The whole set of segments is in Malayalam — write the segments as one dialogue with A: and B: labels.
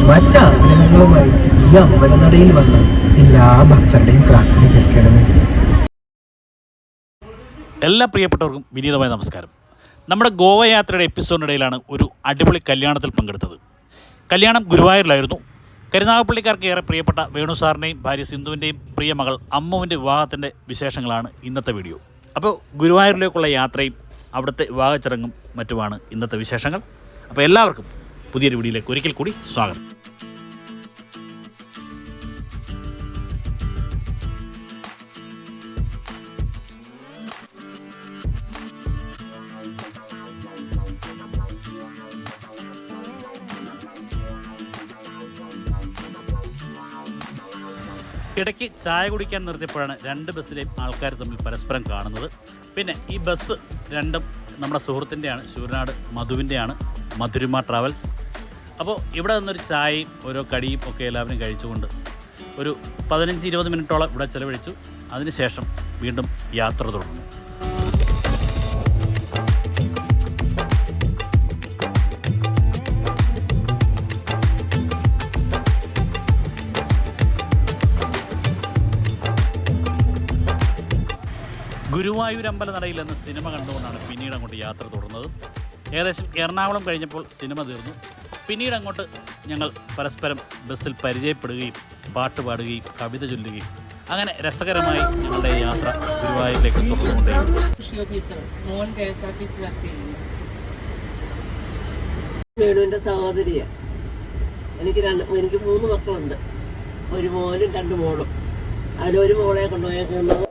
A: മറ്റാഗ്രഹങ്ങളുമായി ഈ അമ്പലനടയിൽ വന്ന എല്ലാ ഭക്തരുടെയും പ്രാർത്ഥന കേൾക്കണമേ.
B: എല്ലാ പ്രിയപ്പെട്ടവർക്കും വിനീതമായ നമസ്കാരം. നമ്മുടെ ഗോവ യാത്രയുടെ എപ്പിസോഡിനിടയിലാണ് ഒരു അടിപൊളി കല്യാണത്തിൽ പങ്കെടുത്തത്. കല്യാണം ഗുരുവായൂരിലായിരുന്നു. കരുനാഗപ്പള്ളിക്കാർക്ക് ഏറെ പ്രിയപ്പെട്ട വേണു സാറിൻ്റെയും ഭാര്യ സിന്ധുവിൻ്റെയും പ്രിയ മകൾ അമ്മുവിൻ്റെ വിവാഹത്തിൻ്റെ വിശേഷങ്ങളാണ് ഇന്നത്തെ വീഡിയോ. അപ്പോൾ ഗുരുവായൂരിലേക്കുള്ള യാത്രയും അവിടുത്തെ വിവാഹ ചടങ്ങും മറ്റുമാണ് ഇന്നത്തെ വിശേഷങ്ങൾ. അപ്പോൾ എല്ലാവർക്കും പുതിയൊരു വീഡിയോയിലേക്ക് ഒരിക്കൽ കൂടി സ്വാഗതം. ഇടയ്ക്ക് ചായ കുടിക്കാൻ നിർത്തിയപ്പോഴാണ് രണ്ട് ബസ്സിലെയും ആൾക്കാർ തമ്മിൽ പരസ്പരം കാണുന്നത്. പിന്നെ ഈ ബസ് രണ്ടും നമ്മുടെ സുഹൃത്തിൻ്റെയാണ്, ശൂരനാട് മധുവിൻ്റെയാണ്, മധുരിമ ട്രാവൽസ്. അപ്പോൾ ഇവിടെ നിന്നൊരു ചായയും ഓരോ കടിയും ഒക്കെ എല്ലാവരും കഴിച്ചുകൊണ്ട് ഒരു 15-20 മിനിറ്റോളം ഇവിടെ ചിലവഴിച്ചു. അതിനുശേഷം വീണ്ടും യാത്ര തുടർന്നു. ഗുരുവായൂർ അമ്പലനടയിൽ എന്ന സിനിമ കണ്ടുകൊണ്ടാണ് പിന്നീട് അങ്ങോട്ട് യാത്ര തുടർന്നത്. ഏകദേശം എറണാകുളം കഴിഞ്ഞപ്പോൾ സിനിമ തീർന്നു. പിന്നീട് അങ്ങോട്ട് ഞങ്ങൾ പരസ്പരം ബസ്സിൽ പരിചയപ്പെടുകയും പാട്ട് പാടുകയും കവിത ചൊല്ലുകയും അങ്ങനെ രസകരമായി ഞങ്ങളുടെ യാത്ര ഗുരുവായൂരിലേക്ക് തുടർന്നുകൊണ്ടേയിരുന്നു.
C: വേണുവിൻ്റെ സഹോദരിയാണ്. എനിക്ക് 3 മക്കളുണ്ട്. ഒരു മോനും 2 മോളും. അതിലൊരു മോളെ കൊണ്ടുപോയേക്കുന്നത്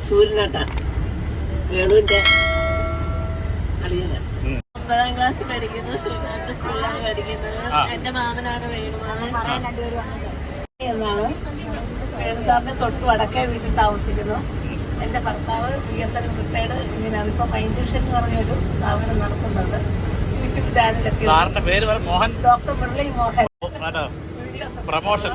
C: സൂര്യനാട്ടാ, വേണുവിൻ്റെ അളിയന. 9ാം ക്ലാസ്സിൽ പഠിക്കുന്നു, സൂര്യനാട്ട് സ്കൂളിലാണ് പഠിക്കുന്നത്. എൻ്റെ മാമനാണ് വേണുമാമൻ എന്നാണ്. വേണു സാറിന്റെ തൊട്ട് വടക്കേ വീട്ടിൽ താമസിക്കുന്നു. എൻ്റെ ഭർത്താവ് BSN റിട്ടയർഡ് ഇങ്ങനെയാണ്. ഇപ്പൊ മൈൻഡ് ട്യൂഷൻ എന്ന് പറഞ്ഞൊരു സ്ഥാപനം നടത്തുന്നുണ്ട്. യൂട്യൂബ് ചാനലൊക്കെ. ഡോക്ടർ മുരളി മോഹൻ.
B: പ്രമോഷൻ.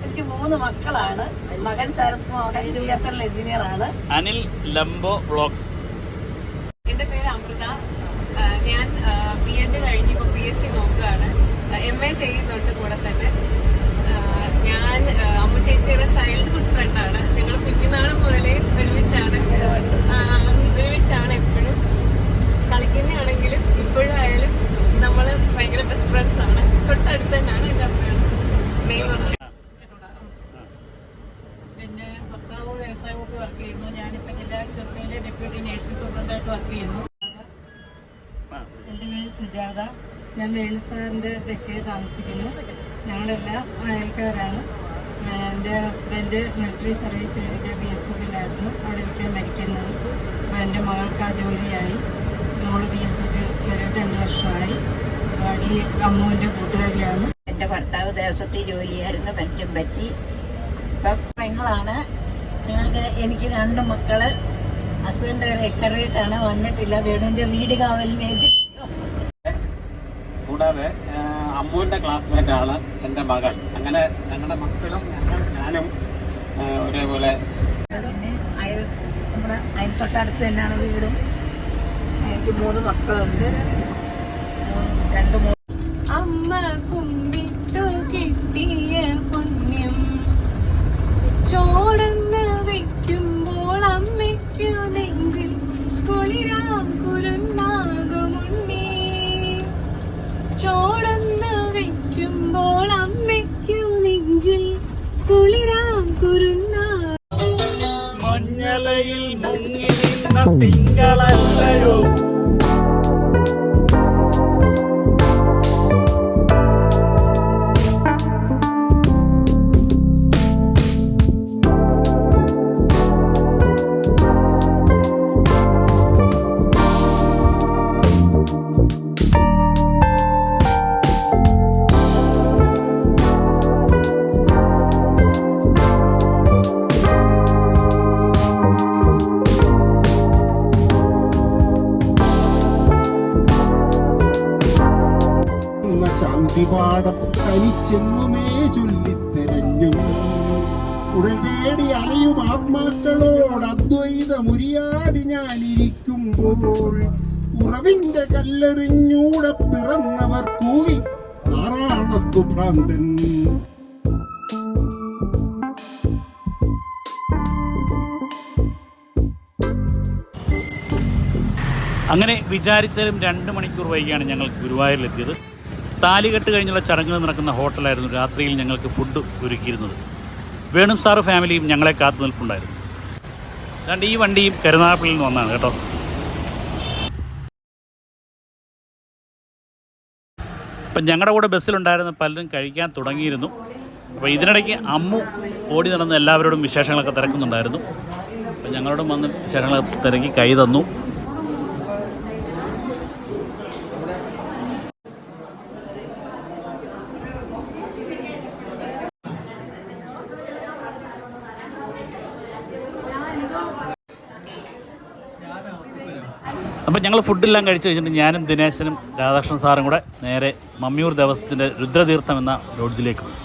C: എനിക്ക് 3 മക്കളാണ്. മകൻ ശരത് മോഹൻ BSN എഞ്ചിനീയർ ആണ്.
B: Anil lumbo vlogs.
D: എന്റെ പേര് അമൃത. ഞാൻ B.Ed കഴിഞ്ഞ് ഇപ്പോൾ PSC നോക്കുകയാണ്. MA ചെയ്യുന്നുണ്ട് കൂടെ തന്നെ. ഞാൻ അമ്മ ചേച്ചിയുടെ ചൈൽഡ്ഹുഡ് ഫ്രണ്ടാണ്. ഞങ്ങൾ കുഞ്ഞുനാൾ മുതലേ ഒരുമിച്ചാണ് എപ്പോഴും കളിക്കുന്നതാണെങ്കിലും ഇപ്പോഴായാലും നമ്മൾ ഭയങ്കര ബെസ്റ്റ് ഫ്രണ്ട്സ് ആണ്. തൊട്ടടുത്ത് തന്നെയാണ് എൻ്റെ അമ്മയാണ് നെയ്മർ.
C: പിന്നെ ഭർത്താവ് വ്യവസായ വകുപ്പ് വർക്ക് ചെയ്യുന്നു. ഞാനിപ്പോൾ ജില്ലാ ആശുപത്രിയിലെ ഡെപ്യൂട്ടി നഴ്സിംഗ് സൂപ്രണ്ടായിട്ട് വർക്ക് ചെയ്യുന്നു. എൻ്റെ പേര് സുജാത. ഞാൻ വേണു സാറിൻ്റെ തെക്കേ താമസിക്കുന്നു. ഞങ്ങളെല്ലാം അയൽക്കാരാണ്. എൻ്റെ ഹസ്ബൻഡ് മിലിറ്ററി സർവീസ് കഴിഞ്ഞിട്ട് BSFിലായിരുന്നു. അവിടെ ഒരിക്കലും മരിക്കുന്നത്. അപ്പോൾ എൻ്റെ മകൾക്ക് ആ ജോലിയായി. മോള് BSFിൽ കയറിയിട്ട് 2 വർഷമായി. ഈ അമ്മുവിൻ്റെ കൂട്ടുകാരിയാണ്. എൻ്റെ ഭർത്താവ് ദേവസ്വത്തിൽ ജോലിയായിരുന്നു, പറ്റും പറ്റി. ഇപ്പം പെങ്ങളാണ്. എനിക്ക് 2 മക്കള്. ഹസ്ബൻഡ് എക്സ് സർവീസാണ്, വന്നിട്ടില്ല. വേണുവിൻ്റെ വീട് കാവലിന്.
E: കൂടാതെ അമ്മുവിൻ്റെ ക്ലാസ്മേറ്റ് ആണ് എൻ്റെ മകൾ. അങ്ങനെ ഞങ്ങളുടെ മക്കളും ഞാനും ഒരേപോലെ.
C: പിന്നെ നമ്മുടെ തൊട്ടടുത്ത് തന്നെയാണ് വീടും. എനിക്ക് 3 മക്കളുണ്ട്. 2
D: അമ്മ കുമ്പിട്ടു കിട്ടിയ പുണ്യം ചോടന്ന് വെക്കുമ്പോൾ അമ്മയ്ക്കു നെഞ്ചിൽ കുളിരാം കുരുന്നാകുമുണ്ണി. ചോടന്ന് വെക്കുമ്പോൾ അമ്മയ്ക്കു നെഞ്ചിൽ കുളിരാം കുരുന്നാ.
B: മഞ്ഞളയിൽ മുങ്ങി നിന്ന തിങ്കളല്ലയോ
F: ശാന്തിപാഠം തനിച്ചെന്നുമേ ചൊല്ലിത്തെരഞ്ഞു. ഉടൽ തേടി അറിയും ആത്മാക്കളോട് അദ്വൈതമുരിയാടി ഞാനിരിക്കുമ്പോൾ ഉറവിന്റെ കല്ലെറിഞ്ഞൂടെ പിറന്നവർ കൂവി ആറാണ ഭ്രാന്തൻ.
B: അങ്ങനെ വിചാരിച്ചാലും 2 മണിക്കൂർ വൈകിയാണ് ഞങ്ങൾ ഗുരുവായൂരിലെത്തിയത്. താലികെട്ട് കഴിഞ്ഞുള്ള ചടങ്ങുകൾ നടക്കുന്ന ഹോട്ടലായിരുന്നു രാത്രിയിൽ ഞങ്ങൾക്ക് ഫുഡ് ഒരുക്കിയിരുന്നത്. വേണു സാറ് ഫാമിലിയും ഞങ്ങളെ കാത്തു നിൽപ്പുണ്ടായിരുന്നു. അതുകൊണ്ട് ഈ വണ്ടിയും കരുനാഗപ്പള്ളിയിൽ നിന്ന് വന്നതാണ് കേട്ടോ. അപ്പം ഞങ്ങളുടെ കൂടെ ബസ്സിലുണ്ടായിരുന്ന പലരും കഴിക്കാൻ തുടങ്ങിയിരുന്നു. അപ്പോൾ ഇതിനിടയ്ക്ക് അമ്മു ഓടി നടന്ന് എല്ലാവരോടും വിശേഷങ്ങളൊക്കെ തിരക്കുന്നുണ്ടായിരുന്നു. അപ്പം ഞങ്ങളോടും വന്ന് വിശേഷങ്ങളൊക്കെ തിരക്കി കൈ തന്നു. അപ്പം ഞങ്ങൾ ഫുഡെല്ലാം കഴിച്ച് കഴിഞ്ഞിട്ട് ഞാനും ദിനേശനും രാധാകൃഷ്ണൻ സാറും കൂടെ നേരെ മമ്മിയൂർ ദേവസ്വത്തിൻ്റെ രുദ്രതീർത്ഥം എന്ന ലോഡ്ജിലേക്ക് പോയി.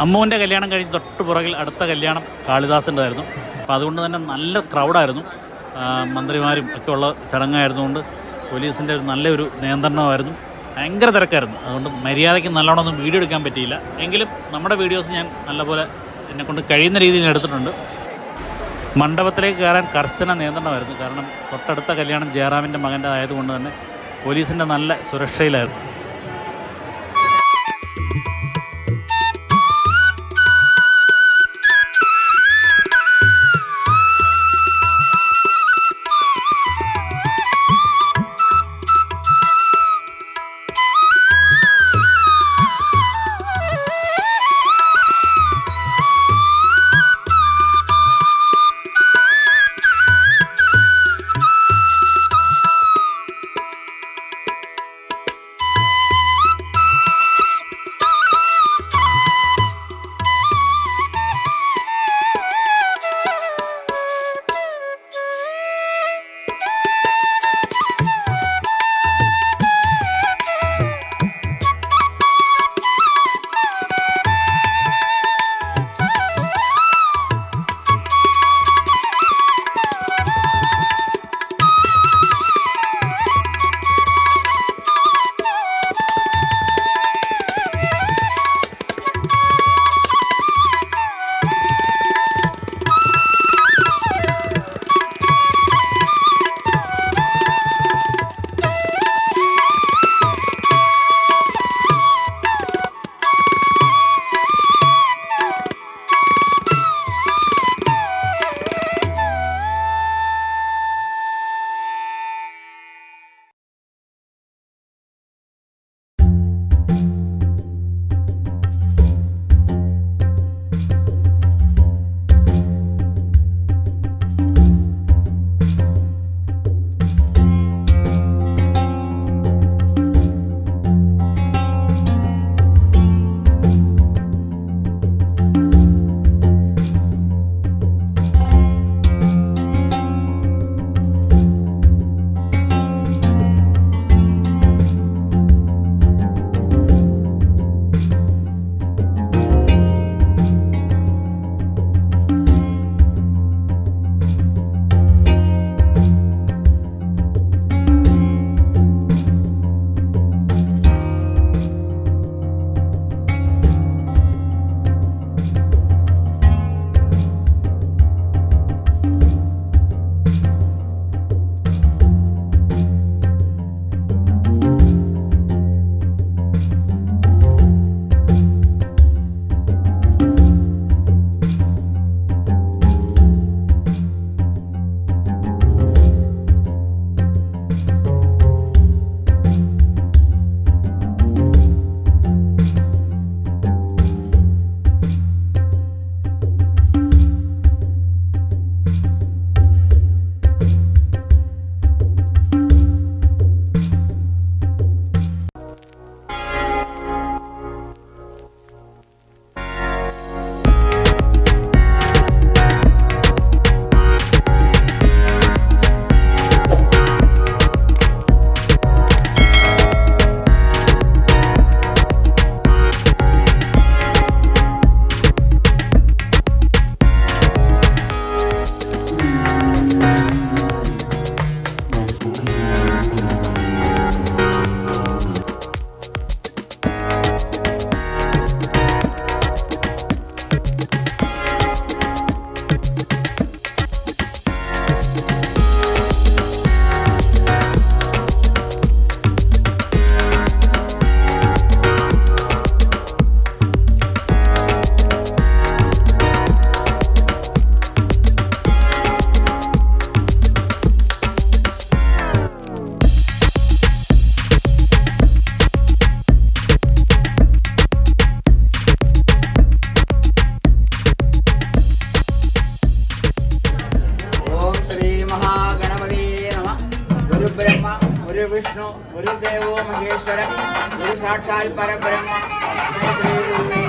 B: അമ്മുവിൻ്റെ കല്യാണം കഴിഞ്ഞ് തൊട്ട് പുറകിൽ അടുത്ത കല്യാണം കാളിദാസിൻ്റെതായിരുന്നു. അപ്പോൾ അതുകൊണ്ട് തന്നെ നല്ല ക്രൗഡായിരുന്നു. മന്ത്രിമാരും ഒക്കെ ഉള്ള ചടങ്ങായിരുന്നുകൊണ്ട് പോലീസിൻ്റെ നല്ലൊരു നിയന്ത്രണമായിരുന്നു. ഭയങ്കര തിരക്കായിരുന്നു. അതുകൊണ്ട് മര്യാദയ്ക്ക് നല്ലോണമൊന്നും വീഡിയോ എടുക്കാൻ പറ്റിയില്ല. എങ്കിലും നമ്മുടെ വീഡിയോസ് ഞാൻ നല്ലപോലെ എന്നെക്കൊണ്ട് കഴിയുന്ന രീതിയിൽ എടുത്തിട്ടുണ്ട്. മണ്ഡപത്തിലേക്ക് കയറാൻ കർശന നിയന്ത്രണമായിരുന്നു. കാരണം തൊട്ടടുത്ത കല്യാണം ജയറാമിൻ്റെ മകൻ്റെ ആയതുകൊണ്ട് തന്നെ പോലീസിൻ്റെ നല്ല സുരക്ഷയിലായിരുന്നു.
G: ഗുരു വിഷ്ണു ഗുരുദേവോ മഹേശ്വര ഗുരു സാക്ഷാൽ പരബ്രഹ്മ ശ്രീ ഗുരുവേ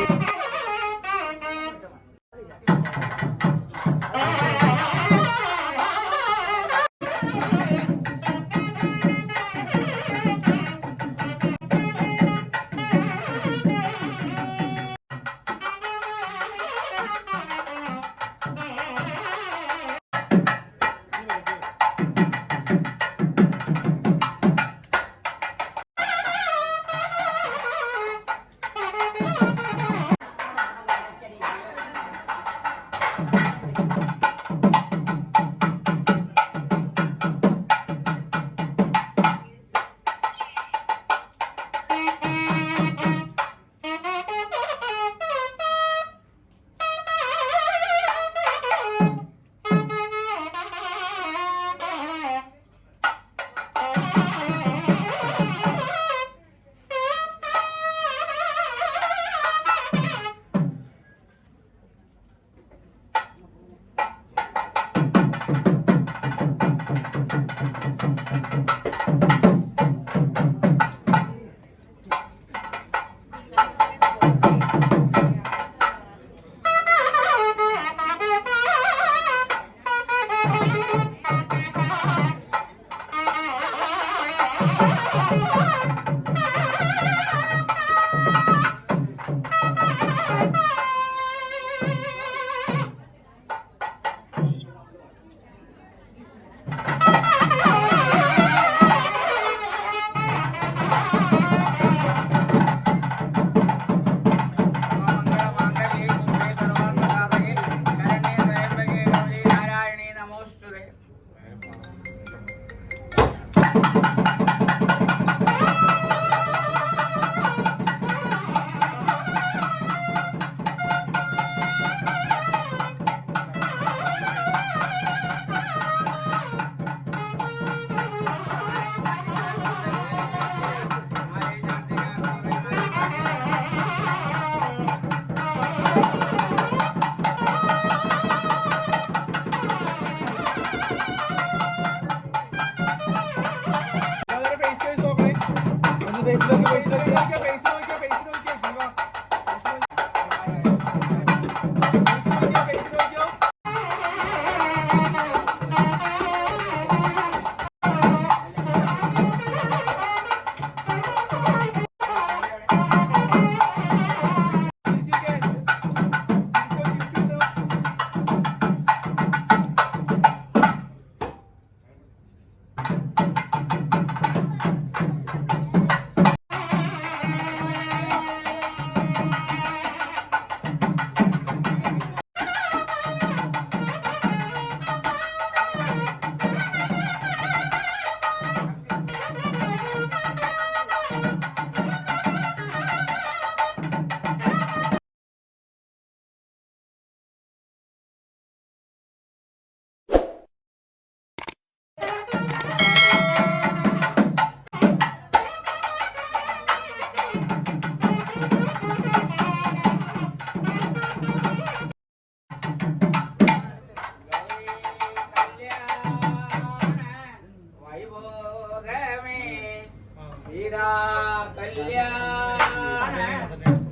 G: കല്യാണ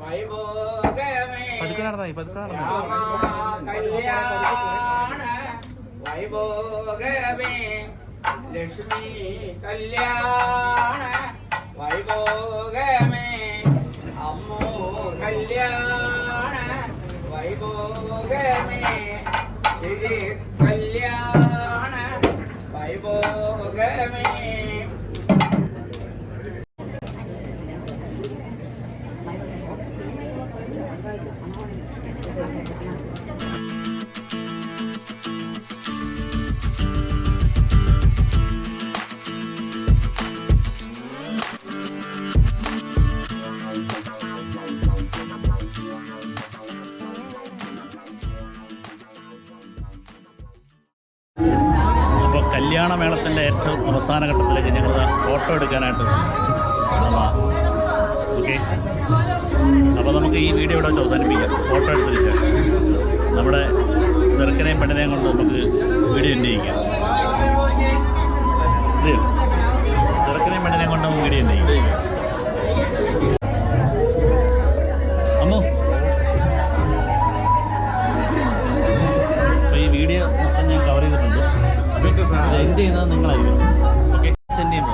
G: വൈഭോഗമേ കല്യാണ വൈഭോഗമേ ലക്ഷ്മി കല്യാണ വൈഭോഗമേ അമ്മോ കല്യാണ വൈഭോഗമേ ശ്രീ കല്യാണ വൈഭോഗമേ
B: കല്യാണമേളത്തിൻ്റെ ഏറ്റവും അവസാന ഘട്ടത്തിലേക്ക് ഞങ്ങൾ ഫോട്ടോ എടുക്കാനായിട്ട് ഓക്കെ. അപ്പോൾ നമുക്ക് ഈ വീഡിയോ ഇവിടെ വെച്ച് അവസാനിപ്പിക്കാം. ഫോട്ടോ എടുത്തതിന് ശേഷം നമ്മുടെ ചെറുക്കനെയും പെണ്ണിനെയും കൊണ്ട് നമുക്ക് വീഡിയോ എൻഡ് ചെയ്യിക്കാം. ചെറുക്കനെയും ചെയ്യുന്നത് നിങ്ങളായിരിക്കും. ഓക്കെ, അച്ഛൻ്റെയും